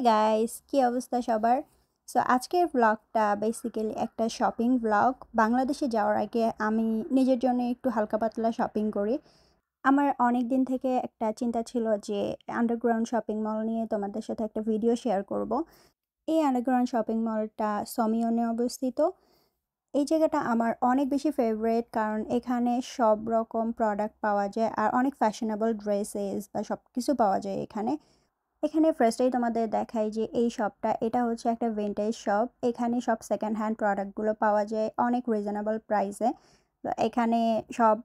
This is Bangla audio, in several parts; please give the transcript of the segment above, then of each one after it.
গাইস, কি অবস্থা সবার? সো আজকের ব্লগটা বেসিক্যালি একটা শপিং ব্লগ। বাংলাদেশে যাওয়ার আগে আমি নিজের জন্য একটু হালকা পাতলা শপিং করি। আমার অনেক দিন থেকে একটা চিন্তা ছিল যে আন্ডারগ্রাউন্ড শপিং মল নিয়ে তোমাদের সাথে একটা ভিডিও শেয়ার করব। এই আন্ডারগ্রাউন্ড শপিং মলটা সমিয়নে অবস্থিত। এই জায়গাটা আমার অনেক বেশি ফেভারিট, কারণ এখানে সব রকম প্রোডাক্ট পাওয়া যায় আর অনেক ফ্যাশনেবল ড্রেসেস বা সব কিছু পাওয়া যায় এখানে। এখানে ফার্স্টেই তোমাদের দেখাই যে এই শপটা, এটা হচ্ছে একটা ভিন্টেজ শপ। এখানে সব সেকেন্ড হ্যান্ড প্রোডাক্টগুলো পাওয়া যায় অনেক রিজনেবল প্রাইসে। তো এখানে সব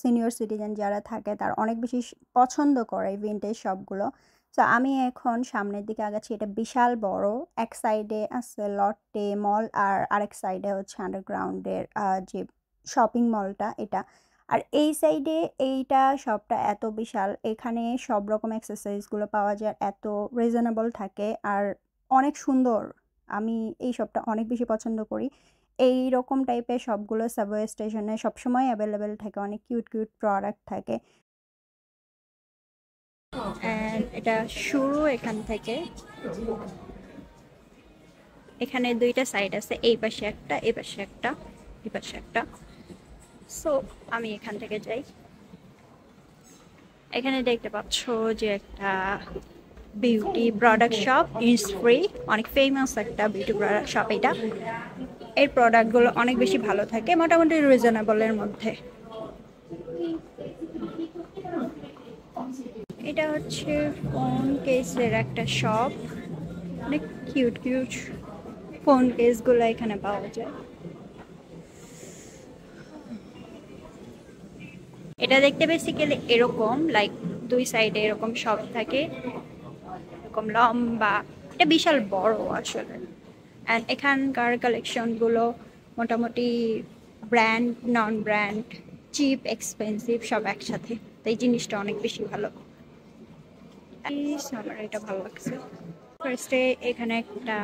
সিনিয়র সিটিজেন যারা থাকে তারা অনেক বেশি পছন্দ করে ভিন্টেজ শপগুলো। তো আমি এখন সামনের দিকে আগাচ্ছি। এটা বিশাল বড়। এক সাইডে আছে লটে মল আর আরেক সাইডে হচ্ছে আন্ডারগ্রাউন্ডের যে শপিং মলটা এটা। আর এই সাইডে এইটা শপটা এত বিশাল, এখানে সব রকম অ্যাক্সেসরিজগুলো পাওয়া যায়, এত রিজনেবল থাকে আর অনেক সুন্দর। আমি এই শপটা অনেক বেশি পছন্দ করি। এই রকম টাইপের সবগুলো সাবওয়ে স্টেশনে সবসময় অ্যাভেলেবেল থাকে, অনেক কিউট কিউট প্রোডাক্ট থাকে। অ্যান্ড এটা শুরু এখান থেকে। এখানে দুইটা সাইড আছে, এই পাশে একটা, এই পাশে একটা, এই পাশে একটা। সো আমি এখান থেকে যাই। এখানে দেখতে পাচ্ছ যে একটা বিউটি প্রোডাক্ট শপ, ইন্সফ্রি, অনেক ফেমাস একটা বিউটি প্রোডাক্ট শপ এটা। এর প্রোডাক্টগুলো অনেক বেশি ভালো থাকে, মোটামুটি রিজনেবলের মধ্যে। এটা হচ্ছে ফোন কেসের একটা শপ। অনেক কিউট কিউট ফোন কেসগুলো এখানে পাওয়া যায়। এটা দেখতে বেসিক্যালি এরকম, লাইক দুই সাইডে এরকম শপ থাকে, এরকম লম্বা। এটা বিশাল বড় আসলে। অ্যান্ড এখানকার কালেকশনগুলো মোটামুটি brand, non brand, cheap, expensive সব একসাথে। তাই জিনিসটা অনেক বেশি ভালো। আমার এটা ভালো লাগছে। ফার্স্টে এখানে একটা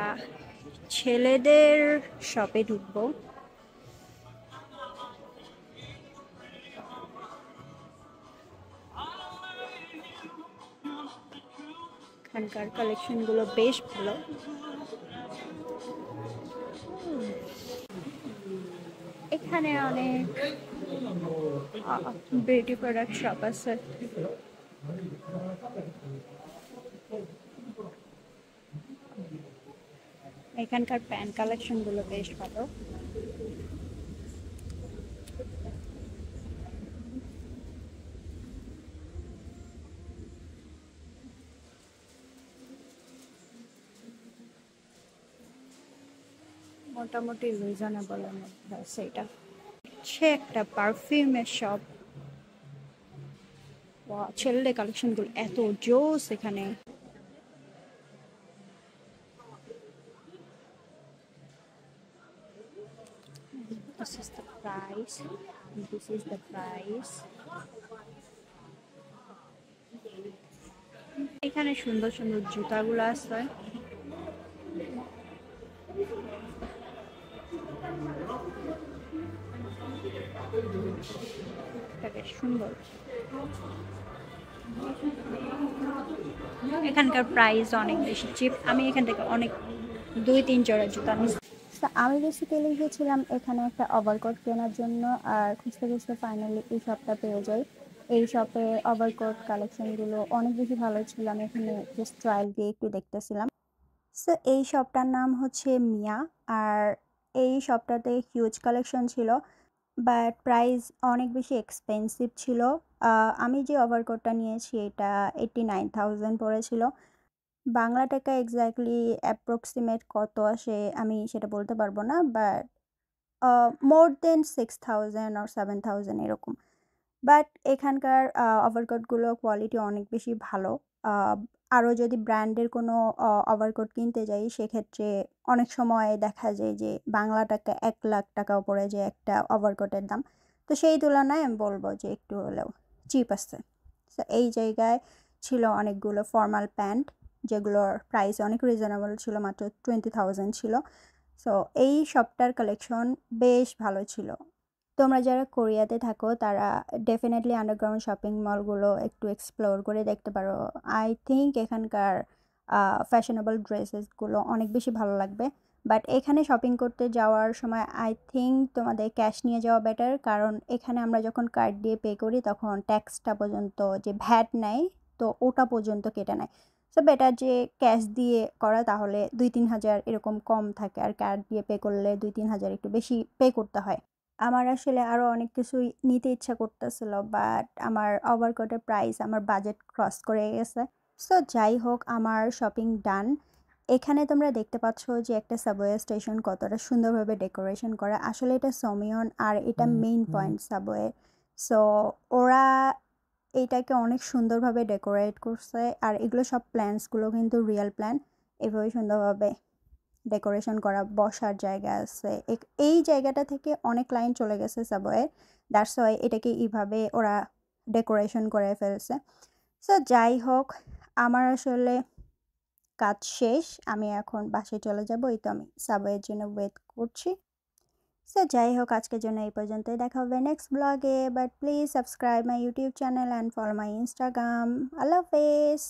ছেলেদের শপে ঢুকবো। এখানকার কালেকশনগুলো বেশ ভালো। এখানে অনেক বিউটি প্রোডাক্ট শপ আছে। এখানকার প্যান্ট কালেকশনগুলো বেশ ভালো। মোটামুটি রিজনেবলের মধ্যে আছে এটা। সে একটা পারফিউমের শপ। ছেলেদের কালেকশনগুলো এত জোস এখানে। This is the price. This is the price. এখানে সুন্দর সুন্দর জুতাগুলো আছে। বেশ সুন্দর। এখানকার প্রাইস অনেক বেশি চিপ। আমি এখান থেকে অনেক 2-3 জোড়া জুতা নিচ্ছি। আমি বেসিক্যালি গেছিলাম এখানে একটা ওভারকোট কেনার জন্য, আর খুঁজতে খুঁজতে ফাইনালি এই শপটা পেয়ে যাই। এই শপে ওভারকোট কালেকশনগুলো অনেক বেশি ভালো ছিল। আমি এখানে জাস্ট ট্রায়াল দিয়ে একটু দেখতেছিলাম। সো এই শপটার নাম হচ্ছে মিয়া। আর এই শপটাতে হিউজ কালেকশন ছিল, বাট প্রাইস অনেক বেশি এক্সপেন্সিভ ছিল। আমি যে ওভারকোটটা নিয়েছি এটা 89,000 পড়েছিল। বাংলা টাকা এক্স্যাক্টলি অ্যাপ্রক্সিমেট কত আসে আমি সেটা বলতে পারবো না, বাট মোর দেন 6,000 or 7,000 এরকম। বাট এখানকার ওভারকোটগুলো কোয়ালিটি অনেক বেশি ভালো। আরও যদি ব্র্যান্ডের কোনো ওভারকোট কিনতে যাই সেক্ষেত্রে অনেক সময় দেখা যায় যে বাংলা টাকা 1,00,000 টাকাও পড়ে যায় একটা ওভারকোটের দাম। তো সেই তুলনায় আমি বলবো যে একটু হলেও চিপ আছে। তো এই জায়গায় ছিল অনেকগুলো ফর্মাল প্যান্ট, যেগুলোর প্রাইস অনেক রিজনেবল ছিল, মাত্র 20,000 ছিল। সো এই শপটার কালেকশন বেশ ভালো ছিল। তোমরা যারা কোরিয়াতে থাকো তারা ডেফিনেটলি আন্ডারগ্রাউন্ড শপিং মলগুলো একটু এক্সপ্লোর করে দেখতে পারো। আই থিঙ্ক এখানকার ফ্যাশনেবল ড্রেসেসগুলো অনেক বেশি ভালো লাগবে। বাট এখানে শপিং করতে যাওয়ার সময় আই থিঙ্ক তোমাদের ক্যাশ নিয়ে যাওয়া বেটার, কারণ এখানে আমরা যখন কার্ড দিয়ে পে করি তখন ট্যাক্সটা পর্যন্ত যে ভ্যাট নেয় তো ওটা পর্যন্ত কেটে নেয়। সো বেটার যে ক্যাশ দিয়ে করা, তাহলে 2-3 হাজার এরকম কম থাকে, আর কার্ড দিয়ে পে করলে 2-3 হাজার একটু বেশি পে করতে হয়। আমার আসলে আরও অনেক কিছুই নিতে ইচ্ছা করতেছিল, বাট আমার ওভারকোটের প্রাইস আমার বাজেট ক্রস করে গেছে। সো যাই হোক, আমার শপিং ডান। এখানে তোমরা দেখতে পাচ্ছ যে একটা সাবওয়ে স্টেশন কতটা সুন্দরভাবে ডেকোরেশন করা। আসলে এটা সোমিয়ন আর এটা মেইন পয়েন্ট সাবওয়ে। সো ওরা এইটাকে অনেক সুন্দরভাবে ডেকোরেট করছে, আর এগুলো সব প্ল্যান্সগুলো কিন্তু রিয়েল প্ল্যান। এভাবে সুন্দরভাবে ডেকোরেশন করা, বসার জায়গা আছে। এই জায়গাটা থেকে অনেক ক্লায়েন্ট চলে গেছে সাবওয়ে, দ্যাটস ওয়াই এটাকে এইভাবে ওরা ডেকোরেশন করে ফেলছে। সো যাই হোক, আমার আসলে কাজ শেষ, আমি এখন বাসায় চলে যাব। এই তো আমি সাবওয়ের জন্য ওয়েট করছি। সো যাই হোক, আজকের জন্য এই পর্যন্তই। দেখা হবে নেক্সট ব্লগে, but please subscribe my YouTube channel and follow my Instagram. আল্লাহ হাফেজ।